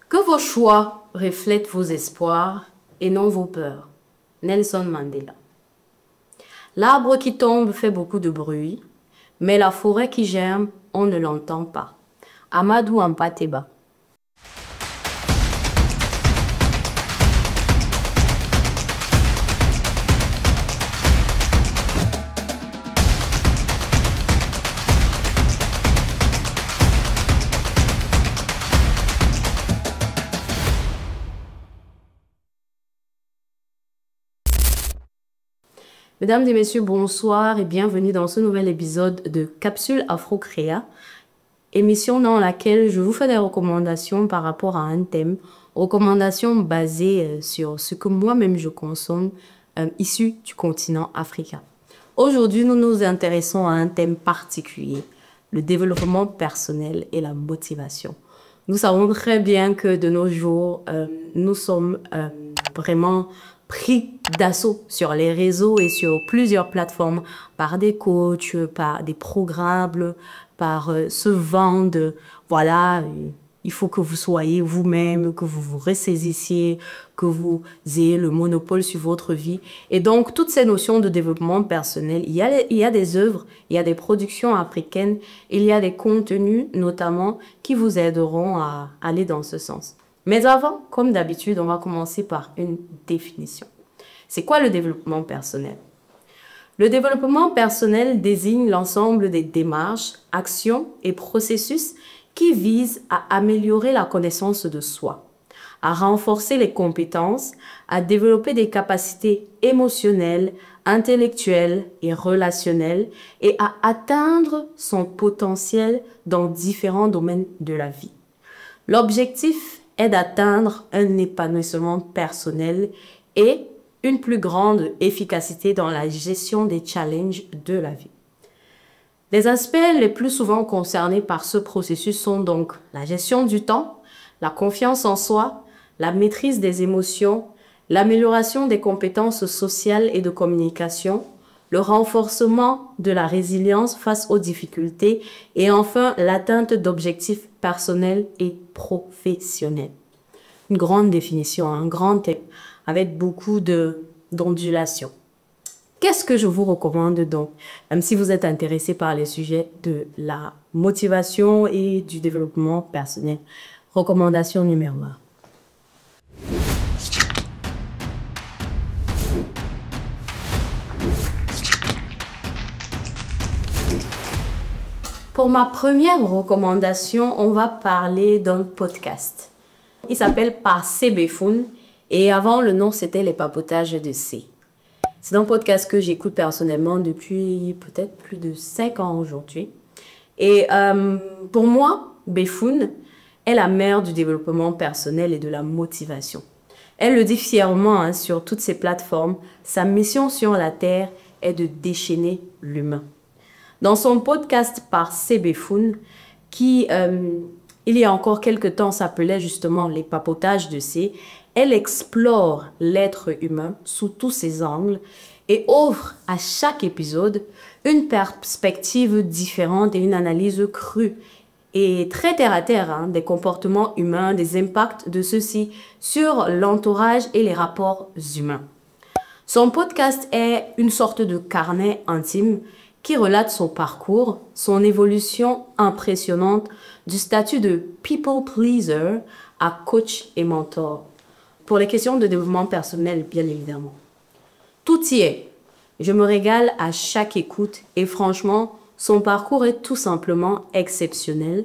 Que vos choix reflètent vos espoirs et non vos peurs. Nelson Mandela. L'arbre qui tombe fait beaucoup de bruit, mais la forêt qui germe, on ne l'entend pas. Amadou Ampateba. Mesdames et messieurs, bonsoir et bienvenue dans ce nouvel épisode de Capsule Afro-Créa, émission dans laquelle je vous fais des recommandations par rapport à un thème, recommandations basées sur ce que moi-même je consomme issu du continent africain. Aujourd'hui, nous nous intéressons à un thème particulier, le développement personnel et la motivation. Nous savons très bien que de nos jours, nous sommes vraiment pris d'assaut sur les réseaux et sur plusieurs plateformes par des coachs, par des programmes, par ce vent de voilà, il faut que vous soyez vous-même, que vous vous ressaisissiez, que vous ayez le monopole sur votre vie. Et donc, toutes ces notions de développement personnel, il y a des œuvres, il y a des productions africaines, il y a des contenus notamment qui vous aideront à aller dans ce sens. Mais avant, comme d'habitude, on va commencer par une définition. C'est quoi le développement personnel? Le développement personnel désigne l'ensemble des démarches, actions et processus qui visent à améliorer la connaissance de soi, à renforcer les compétences, à développer des capacités émotionnelles, intellectuelles et relationnelles et à atteindre son potentiel dans différents domaines de la vie. L'objectif est d'atteindre un épanouissement personnel et une plus grande efficacité dans la gestion des challenges de la vie. Les aspects les plus souvent concernés par ce processus sont donc la gestion du temps, la confiance en soi, la maîtrise des émotions, l'amélioration des compétences sociales et de communication, le renforcement de la résilience face aux difficultés et enfin l'atteinte d'objectifs personnels et professionnels. Une grande définition, un grand thème avec beaucoup d'ondulations. Qu'est-ce que je vous recommande donc, même si vous êtes intéressé par les sujets de la motivation et du développement personnel? Recommandation numéro 1. Pour ma première recommandation, on va parler d'un podcast. Il s'appelle Par Sebefun et avant le nom c'était Les Papotages de C. C'est un podcast que j'écoute personnellement depuis peut-être plus de 5 ans aujourd'hui. Et pour moi, Befun est la mère du développement personnel et de la motivation. Elle le dit fièrement sur toutes ses plateformes. Sa mission sur la Terre est de déchaîner l'humain. Dans son podcast Par Sebefun, qui il y a encore quelques temps s'appelait justement Les Papotages de C, elle explore l'être humain sous tous ses angles et offre à chaque épisode une perspective différente et une analyse crue et très terre-à-terre des comportements humains, des impacts de ceux-ci sur l'entourage et les rapports humains. Son podcast est une sorte de carnet intime qui relate son parcours, son évolution impressionnante du statut de people pleaser à coach et mentor. Pour les questions de développement personnel, bien évidemment. Tout y est. Je me régale à chaque écoute et franchement, son parcours est tout simplement exceptionnel.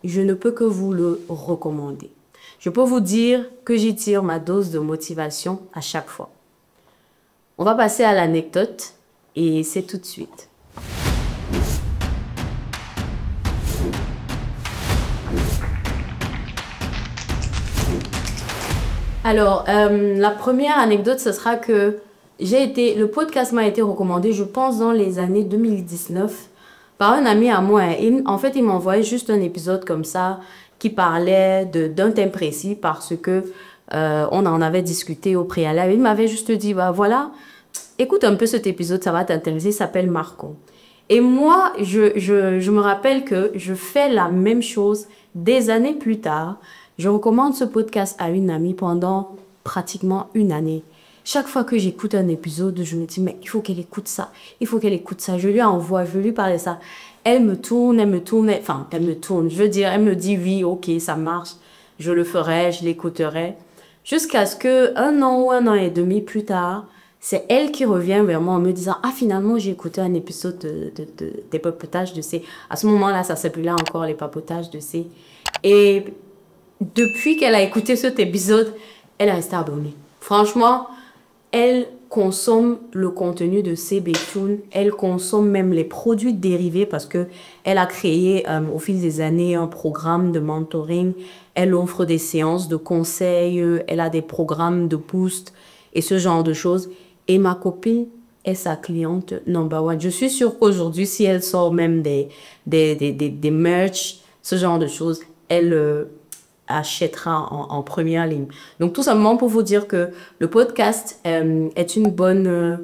Je ne peux que vous le recommander. Je peux vous dire que j'y tire ma dose de motivation à chaque fois. On va passer à l'anecdote et c'est tout de suite. Alors, la première anecdote, ce sera que le podcast m'a été recommandé, je pense, dans les années 2019 par un ami à moi. En fait, il m'a envoyé juste un épisode comme ça qui parlait d'un thème précis parce que on en avait discuté au préalable. Il m'avait juste dit, bah voilà, écoute un peu cet épisode, ça va t'intéresser, il s'appelle Marco. Et moi, je me rappelle que je fais la même chose des années plus tard. Je recommande ce podcast à une amie pendant pratiquement une année. Chaque fois que j'écoute un épisode, je me dis, mais il faut qu'elle écoute ça. Il faut qu'elle écoute ça. Je lui envoie, je lui parle de ça. Elle me tourne. Enfin, elle me tourne. Je veux dire, elle me dit, oui, ok, ça marche. Je le ferai, je l'écouterai. Jusqu'à ce que 1 an ou 1 an et demi plus tard, c'est elle qui revient vers moi en me disant, ah, finalement, j'ai écouté un épisode des papotages de C. À ce moment-là, ça s'appelait encore les papotages de C. Et depuis qu'elle a écouté cet épisode, elle est restée abonnée. Franchement, elle consomme le contenu de CBToon, elle consomme même les produits dérivés parce que elle a créé au fil des années un programme de mentoring. Elle offre des séances de conseils, elle a des programmes de boost et ce genre de choses. Et ma copine est sa cliente number one. Je suis sûre qu'aujourd'hui, si elle sort même des merch, ce genre de choses, elle achètera en première ligne. Donc, tout simplement pour vous dire que le podcast est une bonne...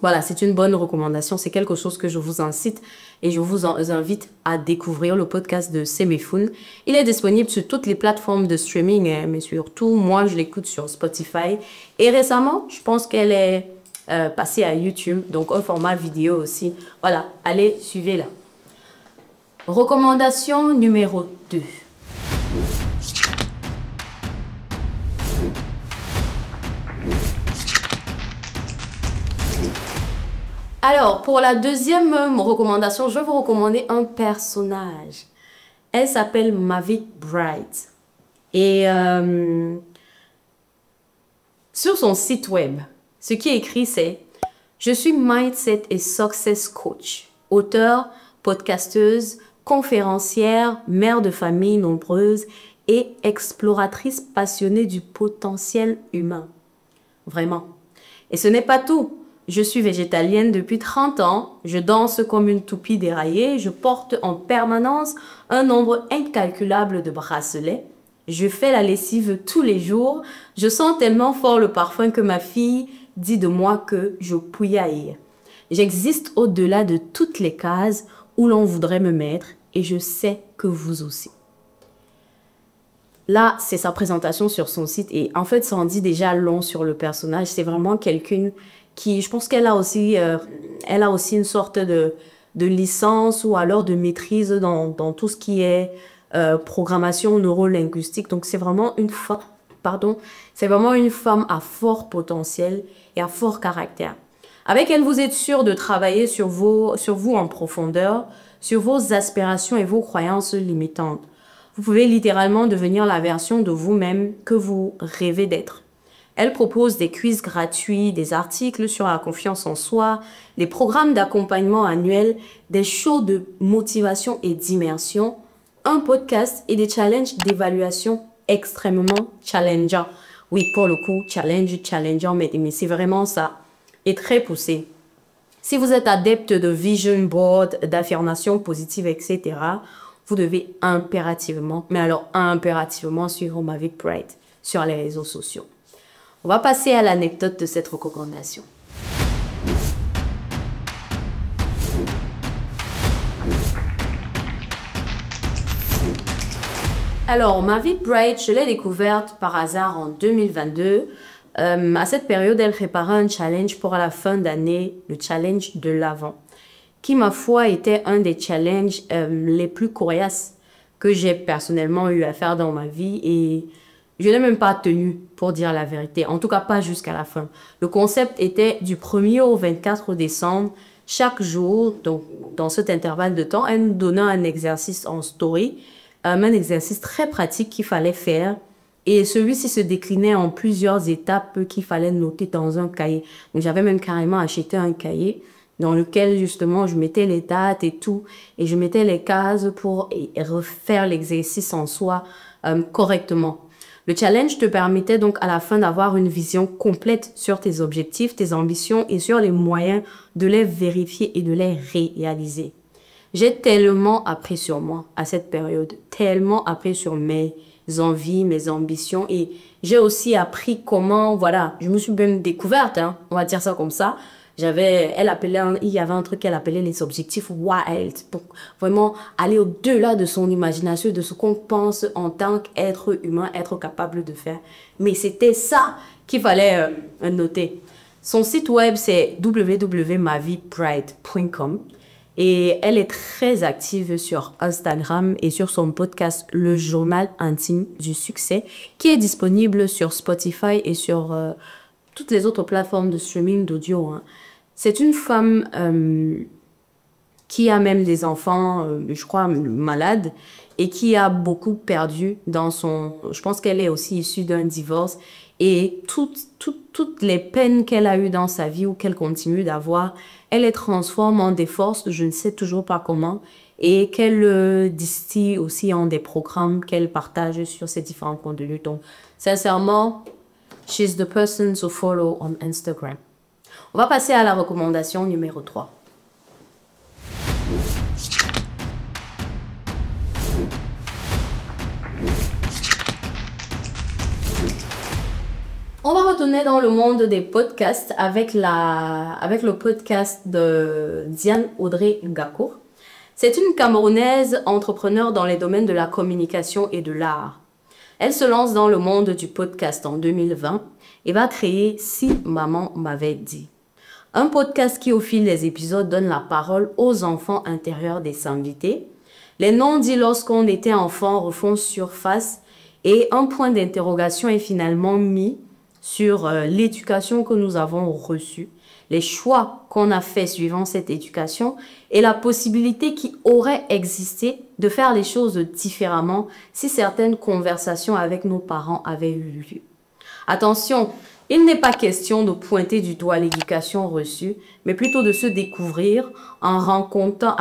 voilà, c'est une bonne recommandation. C'est quelque chose que je vous incite et je vous invite à découvrir le podcast de CBToon. Il est disponible sur toutes les plateformes de streaming, hein, mais surtout, moi, je l'écoute sur Spotify. Et récemment, je pense qu'elle est passée à YouTube, donc un format vidéo aussi. Voilà, allez, suivez-la. Recommandation numéro 2. Alors, pour la deuxième recommandation, je vais vous recommander un personnage. Elle s'appelle Mavic Bright. Et sur son site web, ce qui est écrit, c'est « Je suis Mindset et Success Coach, auteure, podcasteuse, conférencière, mère de famille nombreuse et exploratrice passionnée du potentiel humain. » Vraiment. Et ce n'est pas tout. Je suis végétalienne depuis 30 ans, je danse comme une toupie déraillée, je porte en permanence un nombre incalculable de bracelets, je fais la lessive tous les jours, je sens tellement fort le parfum que ma fille dit de moi que je pouillaille. J'existe au-delà de toutes les cases où l'on voudrait me mettre et je sais que vous aussi. Là, c'est sa présentation sur son site et en fait, ça en dit déjà long sur le personnage. C'est vraiment quelqu'un qui, je pense qu'elle a aussi une sorte de licence ou alors de maîtrise dans tout ce qui est programmation neurolinguistique. Donc, c'est vraiment une femme à fort potentiel et à fort caractère. Avec elle, vous êtes sûr de travailler sur vous en profondeur, sur vos aspirations et vos croyances limitantes. Vous pouvez littéralement devenir la version de vous-même que vous rêvez d'être. Elle propose des quiz gratuits, des articles sur la confiance en soi, des programmes d'accompagnement annuels, des shows de motivation et d'immersion, un podcast et des challenges d'évaluation extrêmement challengeants. Oui, pour le coup, challengeant, mais c'est vraiment ça. Et très poussé. Si vous êtes adepte de vision board, d'affirmations positives, etc., vous devez impérativement suivre Mavic Bright sur les réseaux sociaux. On va passer à l'anecdote de cette recommandation. Alors, Mavic Bright, je l'ai découverte par hasard en 2022. À cette période, elle préparait un challenge pour la fin d'année, le challenge de l'Avent, qui, ma foi, était un des challenges les plus coriaces que j'ai personnellement eu à faire dans ma vie et je n'ai même pas tenu, pour dire la vérité, en tout cas pas jusqu'à la fin. Le concept était du 1er au 24 décembre, chaque jour, donc dans cet intervalle de temps, elle nous donnait un exercice en story, un exercice très pratique qu'il fallait faire. Et celui-ci se déclinait en plusieurs étapes qu'il fallait noter dans un cahier. Donc, j'avais même carrément acheté un cahier dans lequel, justement, je mettais les dates et tout. Et je mettais les cases pour refaire l'exercice en soi correctement. Le challenge te permettait donc à la fin d'avoir une vision complète sur tes objectifs, tes ambitions et sur les moyens de les vérifier et de les réaliser. J'ai tellement appris sur moi à cette période, tellement appris sur mes envies, mes ambitions et j'ai aussi appris comment, voilà, je me suis même découverte, on va dire ça comme ça, Il y avait un truc qu'elle appelait les objectifs wild, pour vraiment aller au-delà de son imagination, de ce qu'on pense en tant qu'être humain, être capable de faire. Mais c'était ça qu'il fallait noter. Son site web, c'est www.mavipride.com. Et elle est très active sur Instagram et sur son podcast Le Journal Intime du Succès, qui est disponible sur Spotify et sur toutes les autres plateformes de streaming d'audio. Hein. C'est une femme qui a même des enfants, je crois, malades, et qui a beaucoup perdu dans son... Je pense qu'elle est aussi issue d'un divorce. Et toutes les peines qu'elle a eues dans sa vie ou qu'elle continue d'avoir, elle les transforme en des forces, je ne sais toujours pas comment, et qu'elle distille aussi en des programmes qu'elle partage sur ses différents contenus. Donc, sincèrement, she's the person to follow on Instagram. On va passer à la recommandation numéro 3. On va retourner dans le monde des podcasts avec le podcast de Diane Audrey Ngakour. C'est une Camerounaise entrepreneur dans les domaines de la communication et de l'art. Elle se lance dans le monde du podcast en 2020 et va créer Si Maman m'avait dit. Un podcast qui, au fil des épisodes, donne la parole aux enfants intérieurs des invités. Les non-dits lorsqu'on était enfant refont surface et un point d'interrogation est finalement mis sur l'éducation que nous avons reçue, les choix qu'on a faits suivant cette éducation et la possibilité qui aurait existé de faire les choses différemment si certaines conversations avec nos parents avaient eu lieu. Attention, il n'est pas question de pointer du doigt l'éducation reçue, mais plutôt de se découvrir en racontant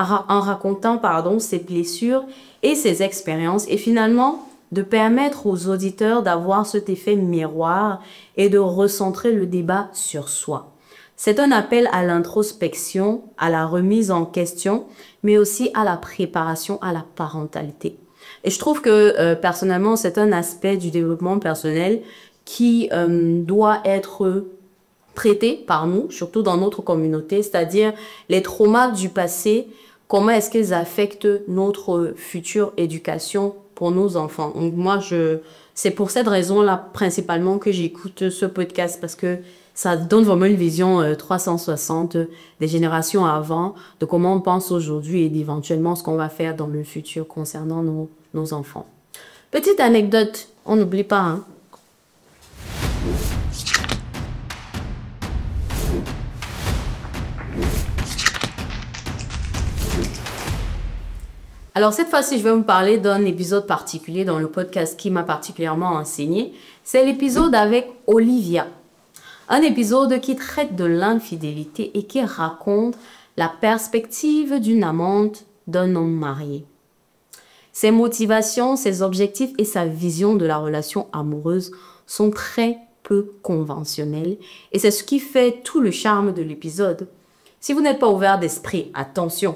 ses blessures et ses expériences et finalement de permettre aux auditeurs d'avoir cet effet miroir et de recentrer le débat sur soi. C'est un appel à l'introspection, à la remise en question, mais aussi à la préparation à la parentalité. Et je trouve que personnellement, c'est un aspect du développement personnel qui doit être traité par nous, surtout dans notre communauté, c'est-à-dire les traumas du passé, comment est-ce qu'ils affectent notre future éducation pour nos enfants. Donc moi, c'est pour cette raison-là principalement que j'écoute ce podcast parce que ça donne vraiment une vision 360 des générations avant, de comment on pense aujourd'hui et d'éventuellement ce qu'on va faire dans le futur concernant nos enfants. Petite anecdote, on n'oublie pas, hein. Alors cette fois-ci, je vais vous parler d'un épisode particulier dans le podcast qui m'a particulièrement enseigné. C'est l'épisode avec Olivia. Un épisode qui traite de l'infidélité et qui raconte la perspective d'une amante d'un homme marié. Ses motivations, ses objectifs et sa vision de la relation amoureuse sont très peu conventionnels et c'est ce qui fait tout le charme de l'épisode. Si vous n'êtes pas ouvert d'esprit, attention,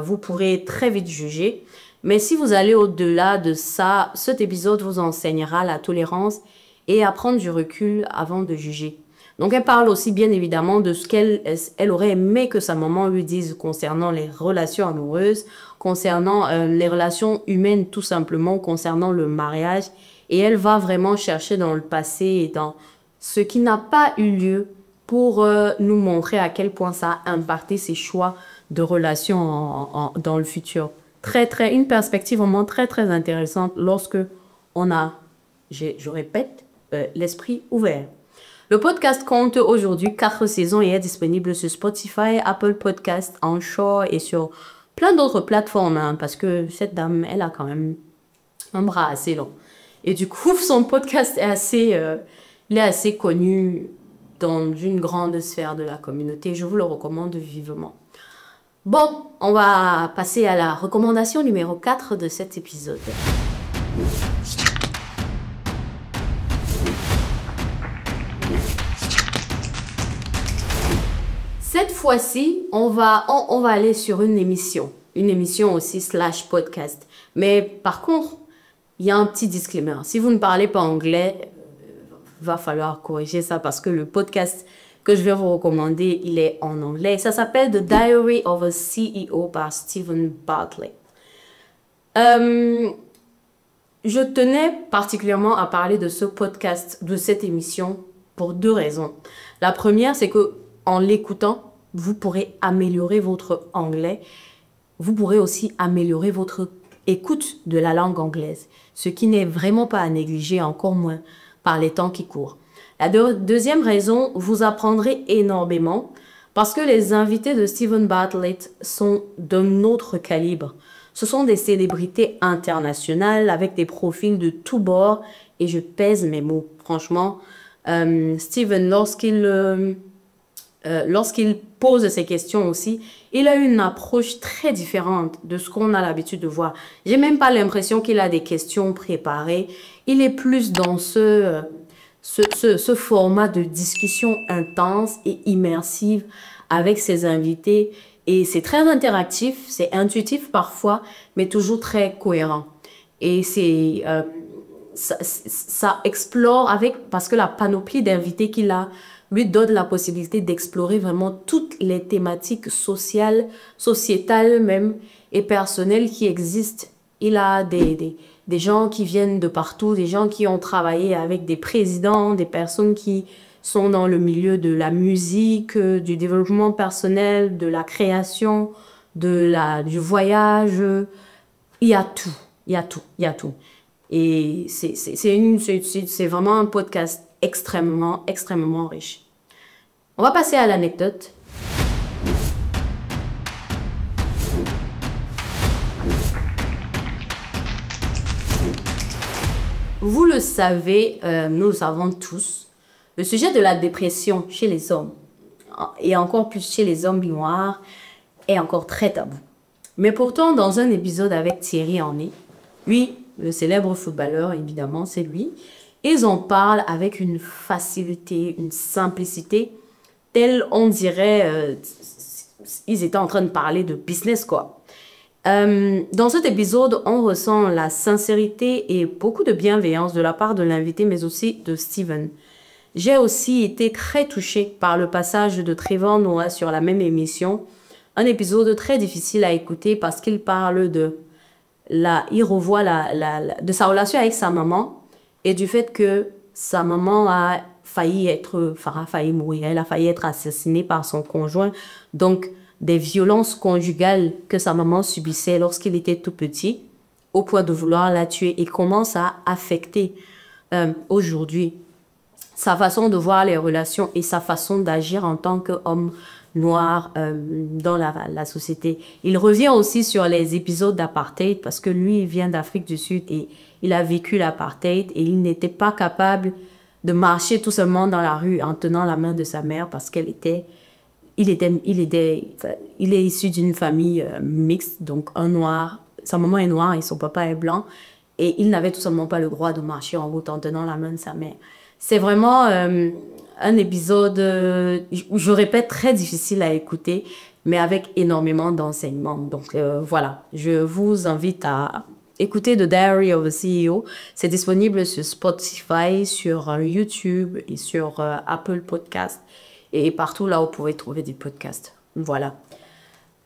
vous pourrez très vite juger. Mais si vous allez au-delà de ça, cet épisode vous enseignera la tolérance et à prendre du recul avant de juger. Donc, elle parle aussi bien évidemment de ce qu'elle aurait aimé que sa maman lui dise concernant les relations amoureuses, concernant les relations humaines tout simplement, concernant le mariage. Et elle va vraiment chercher dans le passé et dans ce qui n'a pas eu lieu pour nous montrer à quel point ça a impacté ses choix de relations dans le futur. Une perspective vraiment très intéressante lorsque on a, je répète, l'esprit ouvert. Le podcast compte aujourd'hui 4 saisons et est disponible sur Spotify, Apple Podcasts, Anchor et sur plein d'autres plateformes, hein, parce que cette dame, elle a quand même un bras assez long. Et du coup, son podcast est assez connu dans une grande sphère de la communauté. Je vous le recommande vivement. Bon, on va passer à la recommandation numéro 4 de cet épisode. Cette fois-ci, on va aller sur une émission aussi / podcast. Mais par contre, il y a un petit disclaimer. Si vous ne parlez pas anglais, va falloir corriger ça parce que le podcast que je vais vous recommander, il est en anglais. Ça s'appelle The Diary of a CEO par Steven Bartlett. Je tenais particulièrement à parler de ce podcast, de cette émission, pour 2 raisons. La première, c'est que en l'écoutant, vous pourrez améliorer votre anglais. Vous pourrez aussi améliorer votre écoute de la langue anglaise, ce qui n'est vraiment pas à négliger, encore moins par les temps qui courent. La deuxième raison, vous apprendrez énormément parce que les invités de Steven Bartlett sont d'un autre calibre. Ce sont des célébrités internationales avec des profils de tous bords et je pèse mes mots. Franchement, Steven, lorsqu'il pose ces questions aussi, il a une approche très différente de ce qu'on a l'habitude de voir. J'ai même pas l'impression qu'il a des questions préparées. Il est plus dans ce format de discussion intense et immersive avec ses invités. Et c'est très interactif, c'est intuitif parfois, mais toujours très cohérent. Et ça explore parce que la panoplie d'invités qu'il a lui donne la possibilité d'explorer vraiment toutes les thématiques sociales, sociétales même, et personnelles qui existent. Il a des gens qui viennent de partout, des gens qui ont travaillé avec des présidents, des personnes qui sont dans le milieu de la musique, du développement personnel, de la création, du voyage. Il y a tout, il y a tout, il y a tout. Et c'est vraiment un podcast extrêmement, extrêmement riche. On va passer à l'anecdote. Vous le savez, nous le savons tous, le sujet de la dépression chez les hommes, et encore plus chez les hommes noirs, est encore très tabou. Mais pourtant, dans un épisode avec Thierry Henry, lui, le célèbre footballeur, évidemment, c'est lui, ils en parlent avec une facilité, une simplicité, telle on dirait, ils étaient en train de parler de business, quoi. Dans cet épisode, on ressent la sincérité et beaucoup de bienveillance de la part de l'invité, mais aussi de Steven. J'ai aussi été très touchée par le passage de Trevor Noah sur la même émission. Un épisode très difficile à écouter parce qu'il parle il revoit de sa relation avec sa maman et du fait que sa maman a failli mourir, elle a failli être assassinée par son conjoint. Donc, des violences conjugales que sa maman subissait lorsqu'il était tout petit, au point de vouloir la tuer, et comment ça a affecté aujourd'hui sa façon de voir les relations et sa façon d'agir en tant qu'homme noir dans la société. Il revient aussi sur les épisodes d'apartheid parce que lui, il vient d'Afrique du Sud et il a vécu l'apartheid et il n'était pas capable de marcher tout seulement dans la rue en tenant la main de sa mère parce il est issu d'une famille mixte, donc un noir, sa maman est noire et son papa est blanc et il n'avait tout simplement pas le droit de marcher en route en tenant la main de sa mère. C'est vraiment un épisode, je répète, très difficile à écouter, mais avec énormément d'enseignements. Donc voilà, je vous invite à écouter The Diary of a CEO. C'est disponible sur Spotify, sur YouTube et sur Apple Podcast et partout là où vous pouvez trouver des podcasts. Voilà.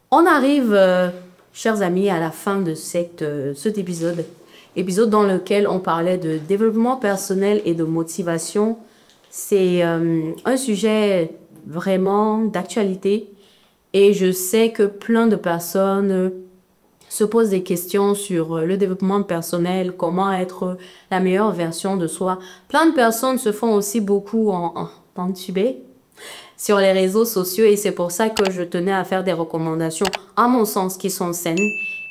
On arrive, chers amis, à la fin de cet épisode dans lequel on parlait de développement personnel et de motivation. C'est un sujet vraiment d'actualité et je sais que plein de personnes se posent des questions sur le développement personnel, comment être la meilleure version de soi. Plein de personnes se font aussi beaucoup entuber sur les réseaux sociaux et c'est pour ça que je tenais à faire des recommandations, à mon sens, qui sont saines.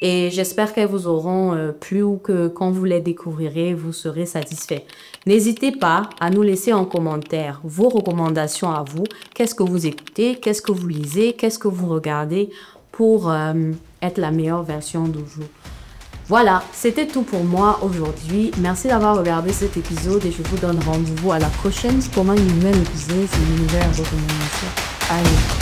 Et j'espère qu'elles vous auront plu ou que quand vous les découvrirez, vous serez satisfait. N'hésitez pas à nous laisser en commentaire vos recommandations à vous. Qu'est-ce que vous écoutez? Qu'est-ce que vous lisez? Qu'est-ce que vous regardez pour être la meilleure version de vous? Voilà, c'était tout pour moi aujourd'hui. Merci d'avoir regardé cet épisode et je vous donne rendez-vous à la prochaine pour un nouvel épisode, une nouvelle recommandation. Allez.